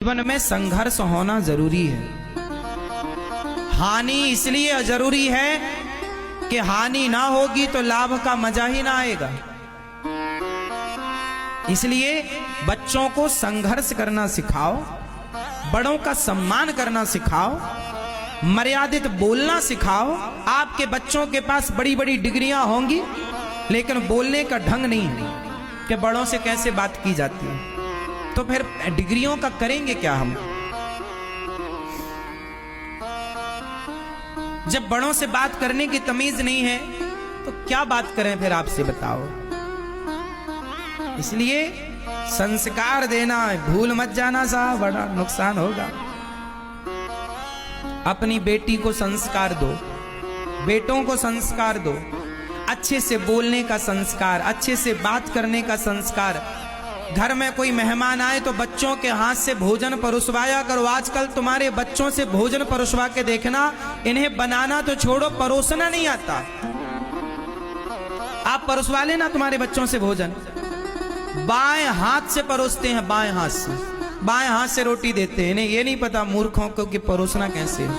जीवन में संघर्ष होना जरूरी है। हानि इसलिए जरूरी है कि हानि ना होगी तो लाभ का मजा ही ना आएगा। इसलिए बच्चों को संघर्ष करना सिखाओ, बड़ों का सम्मान करना सिखाओ, मर्यादित बोलना सिखाओ। आपके बच्चों के पास बड़ी बड़ी डिग्रियां होंगी लेकिन बोलने का ढंग नहीं है कि बड़ों से कैसे बात की जाती है, तो फिर डिग्रियों का करेंगे क्या हम? जब बड़ों से बात करने की तमीज नहीं है तो क्या बात करें फिर, आपसे बताओ। इसलिए संस्कार देना भूल मत जाना साहब, बड़ा नुकसान होगा। अपनी बेटी को संस्कार दो, बेटों को संस्कार दो, अच्छे से बोलने का संस्कार, अच्छे से बात करने का संस्कार। घर में कोई मेहमान आए तो बच्चों के हाथ से भोजन परोसवाया करो। आजकल तुम्हारे बच्चों से भोजन परोसवा के देखना, इन्हें बनाना तो छोड़ो, परोसना नहीं आता। आप परोसवा लेना तुम्हारे बच्चों से भोजन, बाएं हाथ से परोसते हैं, बाएं हाथ से, बाएं हाथ से रोटी देते हैं। इन्हें ये नहीं पता मूर्खों को कि परोसना कैसे है।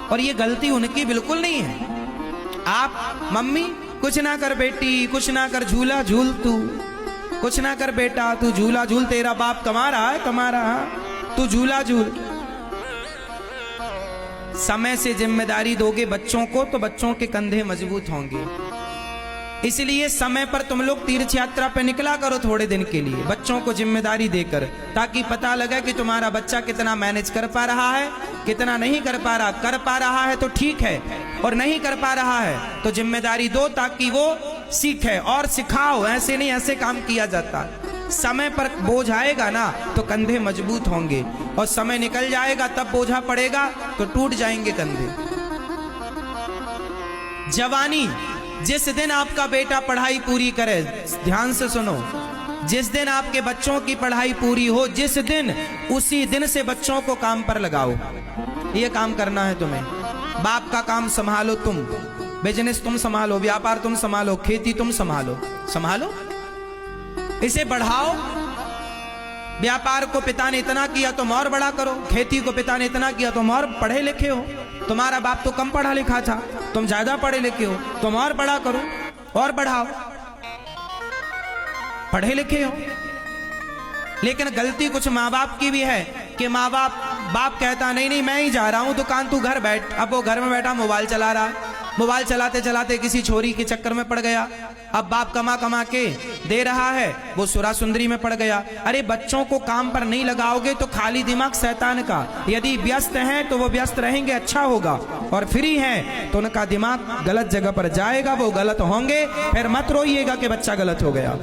और ये गलती उनकी बिल्कुल नहीं है। आप मम्मी कुछ ना कर बेटी, कुछ ना कर, झूला झूल तू, कुछ ना कर बेटा तू झूला झूल, तेरा बाप कमा रहा है, कमा रहा, तू झूला झूल। समय से जिम्मेदारी दोगे बच्चों को तो बच्चों के कंधे मजबूत होंगे। इसलिए समय पर तुम लोग तीर्थ यात्रा पे निकला करो थोड़े दिन के लिए, बच्चों को जिम्मेदारी देकर, ताकि पता लगे कि तुम्हारा बच्चा कितना मैनेज कर पा रहा है, कितना नहीं कर पा रहा। कर पा रहा है तो ठीक है, और नहीं कर पा रहा है तो जिम्मेदारी दो ताकि वो सीखे और सिखाओ। ऐसे नहीं, ऐसे काम किया जाता। समय पर बोझ आएगा ना तो कंधे मजबूत होंगे, और समय निकल जाएगा तब बोझा पड़ेगा तो टूट जाएंगे कंधे। जवानी, जिस दिन आपका बेटा पढ़ाई पूरी करे, ध्यान से सुनो, जिस दिन आपके बच्चों की पढ़ाई पूरी हो, जिस दिन, उसी दिन से बच्चों को काम पर लगाओ। ये काम करना है तुम्हें। बाप का काम संभालो तुम, बिजनेस तुम संभालो, व्यापार तुम संभालो, खेती तुम संभालो, संभालो, इसे बढ़ाओ। व्यापार को पिता ने इतना किया तुम और बड़ा करो, खेती को पिता ने इतना किया तुम और पढ़े लिखे हो। तुम्हारा बाप तो कम पढ़ा लिखा था, तुम ज्यादा पढ़े लिखे हो, तुम और बड़ा करो और बढ़ाओ। पढ़े लिखे हो, लेकिन गलती कुछ माँ बाप की भी है कि बाप कहता नहीं नहीं मैं ही जा रहा हूं दुकान, तू घर बैठ। अब वो घर में बैठा मोबाइल चला रहा, मोबाइल चलाते चलाते किसी छोरी के चक्कर में पड़ गया। अब बाप कमा कमा के दे रहा है, वो सुरा सुंदरी में पड़ गया। अरे बच्चों को काम पर नहीं लगाओगे तो खाली दिमाग शैतान का। यदि व्यस्त हैं तो वो व्यस्त रहेंगे, अच्छा होगा, और फ्री हैं तो उनका दिमाग गलत जगह पर जाएगा, वो गलत होंगे। फिर मत रोइएगा कि बच्चा गलत हो गया।